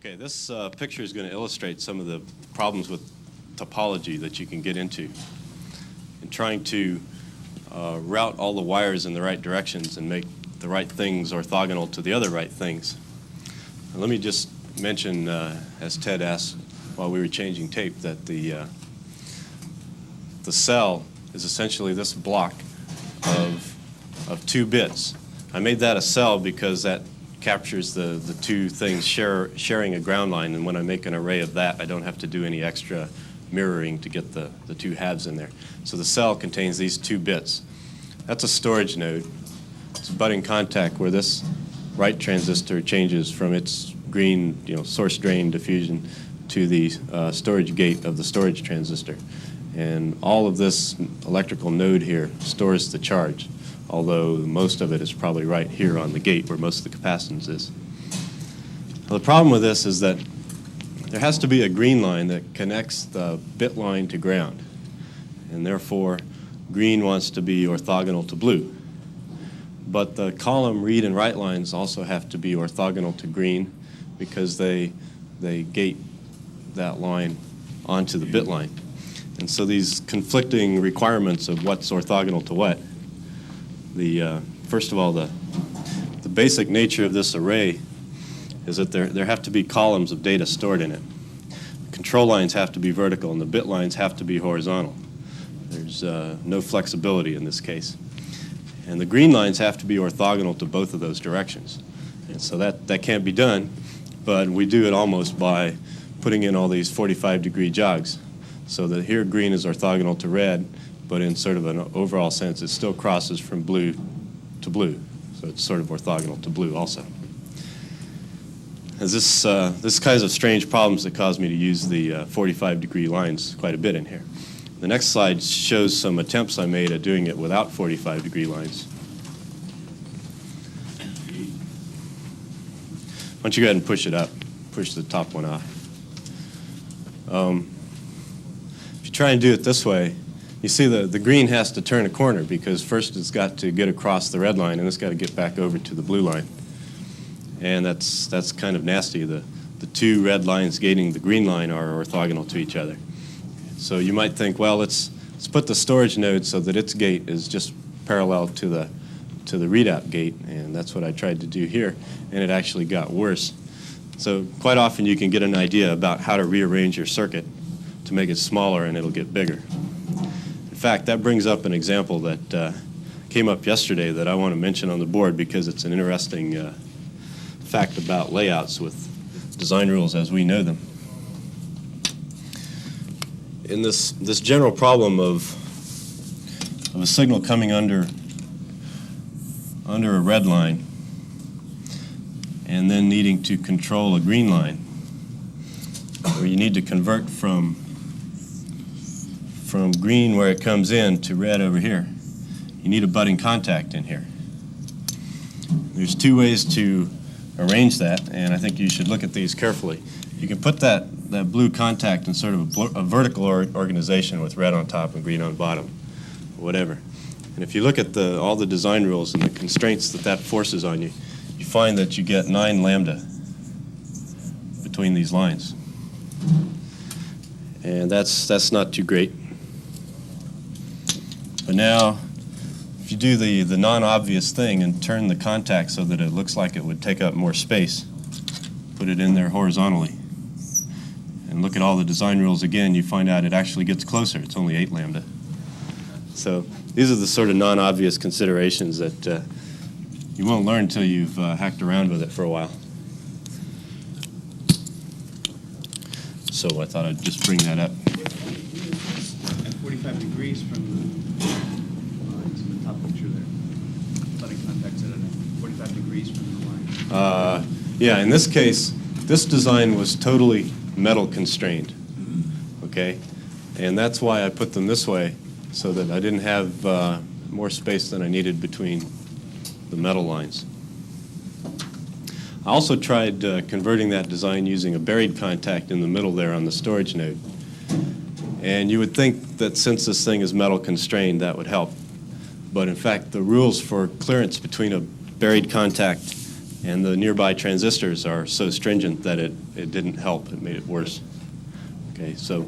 Okay, this picture is going to illustrate some of the problems with topology that you can get into in trying to route all the wires in the right directions and make the right things orthogonal to the other right things. And let me just mention, as Ted asked while we were changing tape, that the cell is essentially this block of 2 bits. I made that a cell because that captures the two things sharing a ground line, and when I make an array of that, I don't have to do any extra mirroring to get the 2 halves in there. So the cell contains these 2 bits. That's a storage node. It's a budding contact where this right transistor changes from its green, source drain diffusion to the storage gate of the storage transistor. And all of this electrical node here stores the charge, although most of it is probably right here on the gate where most of the capacitance is. Well, the problem with this is that there has to be a green line that connects the bit line to ground, and therefore green wants to be orthogonal to blue. But the column read and write lines also have to be orthogonal to green because they gate that line onto the bit line. And so these conflicting requirements of what's orthogonal to what, first of all, the basic nature of this array is that there have to be columns of data stored in it. The control lines have to be vertical and the bit lines have to be horizontal. There's no flexibility in this case. And the green lines have to be orthogonal to both of those directions. And so that can't be done, but we do it almost by putting in all these 45-degree jogs. So that here green is orthogonal to red, but in sort of an overall sense, it still crosses from blue to blue. So it's sort of orthogonal to blue also. As this kinds of strange problems that cause me to use the 45-degree lines quite a bit in here. The next slide shows some attempts I made at doing it without 45-degree lines. Why don't you go ahead and push it up, push the top one off. If you try and do it this way, you see the green has to turn a corner because first it's got to get across the red line and it's got to get back over to the blue line. And that's kind of nasty. The 2 red lines gating the green line are orthogonal to each other. So you might think, well, let's put the storage node so that its gate is just parallel to the readout gate, and that's what I tried to do here, and it actually got worse. So quite often you can get an idea about how to rearrange your circuit to make it smaller and it'll get bigger. In fact, that brings up an example that came up yesterday that I want to mention on the board because it's an interesting fact about layouts with design rules as we know them. In this general problem of a signal coming under a red line and then needing to control a green line, where you need to convert from green where it comes in to red over here, you need a budding contact in here. There's 2 ways to arrange that, and I think you should look at these carefully. You can put that blue contact in sort of a vertical organization with red on top and green on bottom, whatever. And if you look at all the design rules and the constraints that forces on you, you find that you get 9 lambda between these lines. And that's not too great. But now, if you do the non-obvious thing and turn the contact so that it looks like it would take up more space, put it in there horizontally, and look at all the design rules again, you find out it actually gets closer. It's only 8 lambda. So these are the sort of non-obvious considerations that you won't learn until you've hacked around with it for a while. So I thought I'd just bring that up. At 45 degrees from the top picture there. Budding contacts at 45 degrees from the line. Yeah, in this case, this design was totally metal constrained, okay? And that's why I put them this way, so that I didn't have more space than I needed between the metal lines. I also tried converting that design using a buried contact in the middle there on the storage node. And you would think that since this thing is metal constrained, that would help. But in fact, the rules for clearance between a buried contact And the nearby transistors are so stringent that it didn't help. It made it worse. Okay, so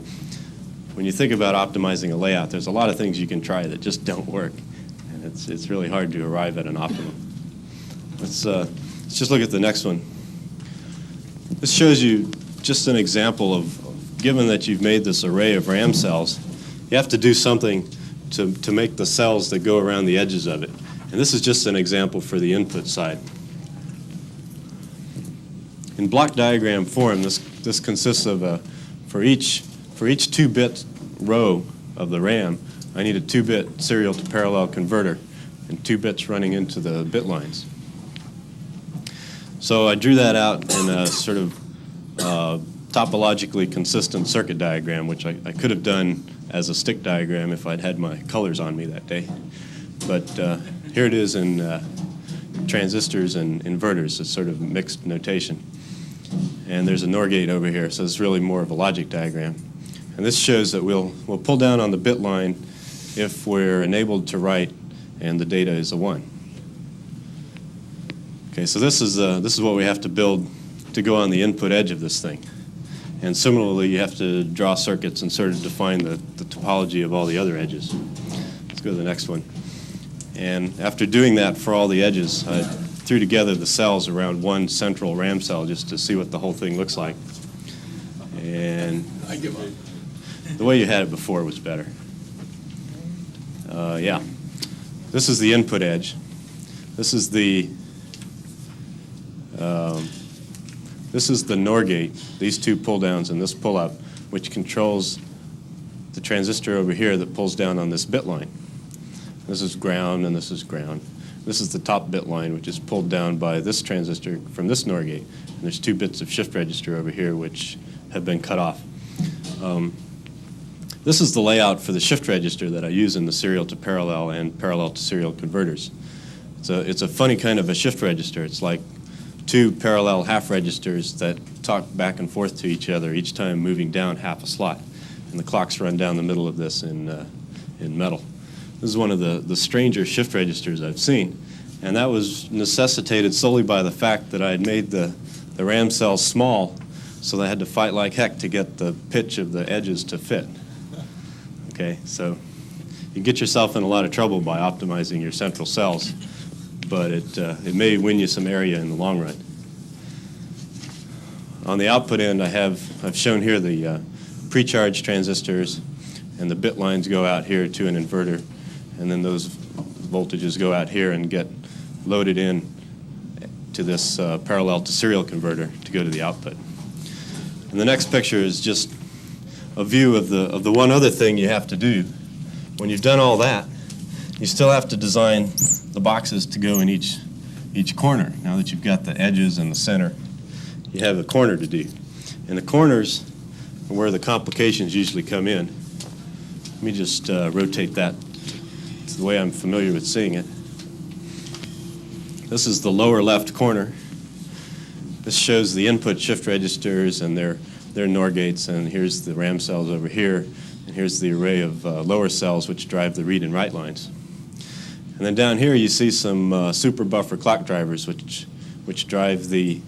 when you think about optimizing a layout, there's a lot of things you can try that just don't work. And it's really hard to arrive at an optimum. Let's just look at the next one. This shows you just an example of, given that you've made this array of RAM cells, you have to do something to make the cells that go around the edges of it. And this is just an example for the input side. In block diagram form, this consists of for each 2-bit row of the RAM, I need a 2-bit serial to parallel converter and 2 bits running into the bit lines. So I drew that out in a sort of topologically consistent circuit diagram, which I could have done as a stick diagram if I'd had my colors on me that day. But here it is in transistors and inverters. It's sort of mixed notation. And there's a NOR gate over here, so it's really more of a logic diagram. And this shows that we'll pull down on the bit line if we're enabled to write and the data is a 1. Okay, so this is what we have to build to go on the input edge of this thing. And similarly, you have to draw circuits and sort of define the topology of all the other edges. Let's go to the next one. And after doing that for all the edges, I threw together the cells around one central RAM cell just to see what the whole thing looks like. And I give up. the way you had it before was better. Yeah. This is the input edge. This is the NOR gate, these two pull downs and this pull up, which controls the transistor over here that pulls down on this bit line. This is ground and this is ground. This is the top bit line, which is pulled down by this transistor from this NOR gate. And there's 2 bits of shift register over here which have been cut off. This is the layout for the shift register that I use in the serial to parallel and parallel to serial converters. It's a funny kind of a shift register. It's like 2 parallel half registers that talk back and forth to each other, each time moving down half a slot. And the clocks run down the middle of this in metal. This is one of the stranger shift registers I've seen. And that was necessitated solely by the fact that I had made the RAM cells small, so I had to fight like heck to get the pitch of the edges to fit. Okay, so you get yourself in a lot of trouble by optimizing your central cells, but it may win you some area in the long run. On the output end, I've shown here the pre-charge transistors, and the bit lines go out here to an inverter, and then those voltages go out here and get loaded in to this parallel to serial converter to go to the output. And the next picture is just a view of the one other thing you have to do. When you've done all that, you still have to design the boxes to go in each corner. Now that you've got the edges and the center, you have a corner to do. And the corners are where the complications usually come in. Let me just rotate that to the way I'm familiar with seeing it. This is the lower left corner. This shows the input shift registers and their NOR gates, and here's the RAM cells over here, and here's the array of lower cells which drive the read and write lines. And then down here you see some super buffer clock drivers which drive the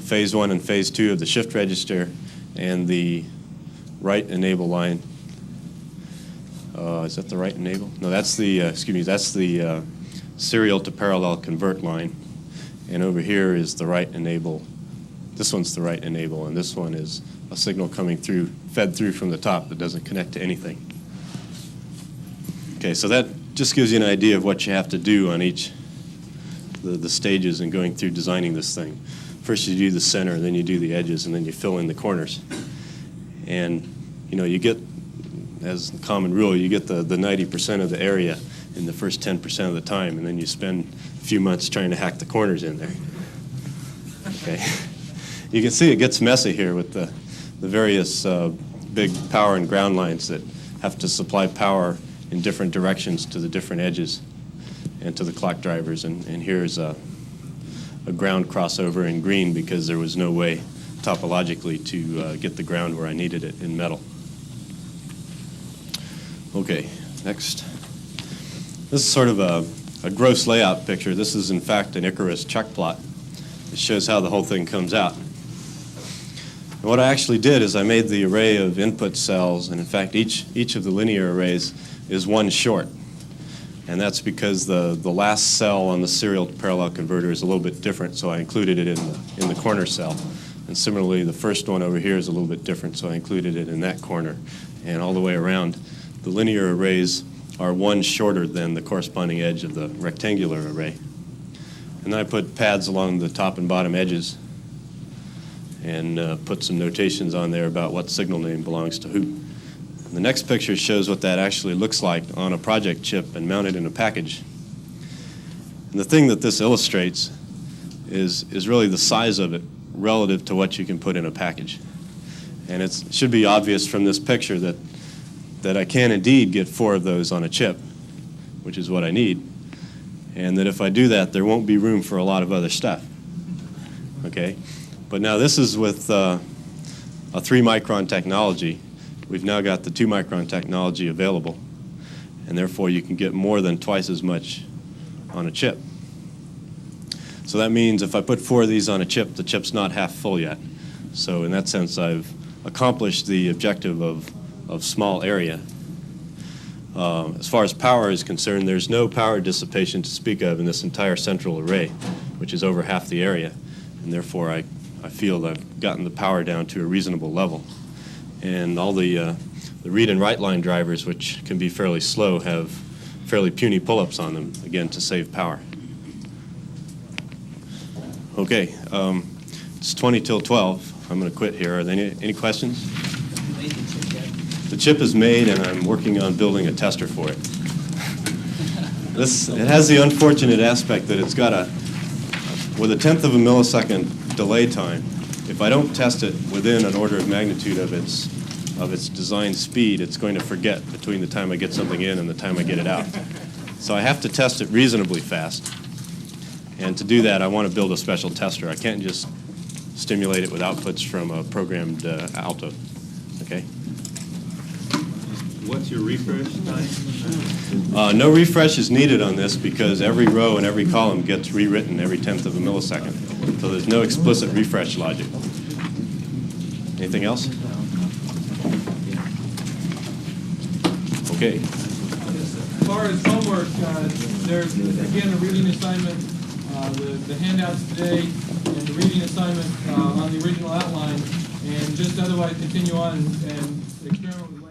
phase 1 and phase 2 of the shift register and the write enable line. Is that the write enable? No, that's the serial to parallel convert line. And over here is the write enable. This one's the write enable, and this one is a signal coming through, fed through from the top that doesn't connect to anything. Okay, so that just gives you an idea of what you have to do on each the stages in going through designing this thing. First you do the center, then you do the edges, and then you fill in the corners. And you get, as a common rule, you get the 90% of the area in the first 10% of the time, and then you spend a few months trying to hack the corners in there. Okay. You can see it gets messy here with the various big power and ground lines that have to supply power in different directions to the different edges and to the clock drivers. And here's a ground crossover in green because there was no way topologically to get the ground where I needed it in metal. Okay, next. This is sort of a gross layout picture. This is, in fact, an Icarus check plot. It shows how the whole thing comes out. And what I actually did is I made the array of input cells, and in fact each of the linear arrays is one short. And that's because the last cell on the serial to parallel converter is a little bit different, so I included it in the corner cell. And similarly, the first one over here is a little bit different, so I included it in that corner. And all the way around, the linear arrays are one shorter than the corresponding edge of the rectangular array. And then I put pads along the top and bottom edges and put some notations on there about what signal name belongs to who. The next picture shows what that actually looks like on a project chip and mounted in a package. And the thing that this illustrates is really the size of it relative to what you can put in a package. And it should be obvious from this picture that I can indeed get 4 of those on a chip, which is what I need, and that if I do that, there won't be room for a lot of other stuff. Okay? But now this is with a 3-micron technology. We've now got the 2-micron technology available, and therefore you can get more than twice as much on a chip. So that means if I put 4 of these on a chip, the chip's not half full yet. So in that sense, I've accomplished the objective of small area. As far as power is concerned, there's no power dissipation to speak of in this entire central array, which is over half the area, and therefore I feel I've gotten the power down to a reasonable level. And all the read and write line drivers, which can be fairly slow, have fairly puny pull-ups on them, again, to save power. Okay, it's 20 till 12. I'm going to quit here. Are there any questions? The chip is made, and I'm working on building a tester for it. It has the unfortunate aspect that it's got with a 1/10 of a millisecond delay time. If I don't test it within an order of magnitude of its design speed, it's going to forget between the time I get something in and the time I get it out. So I have to test it reasonably fast. And to do that, I want to build a special tester. I can't just stimulate it with outputs from a programmed alto. Okay? What's your refresh time? No refresh is needed on this because every row and every column gets rewritten every 1/10 of a millisecond. So there's no explicit refresh logic. Anything else? Okay. As far as homework, there's, again, a reading assignment, the handouts today, and the reading assignment on the original outline, and just otherwise continue on and experiment with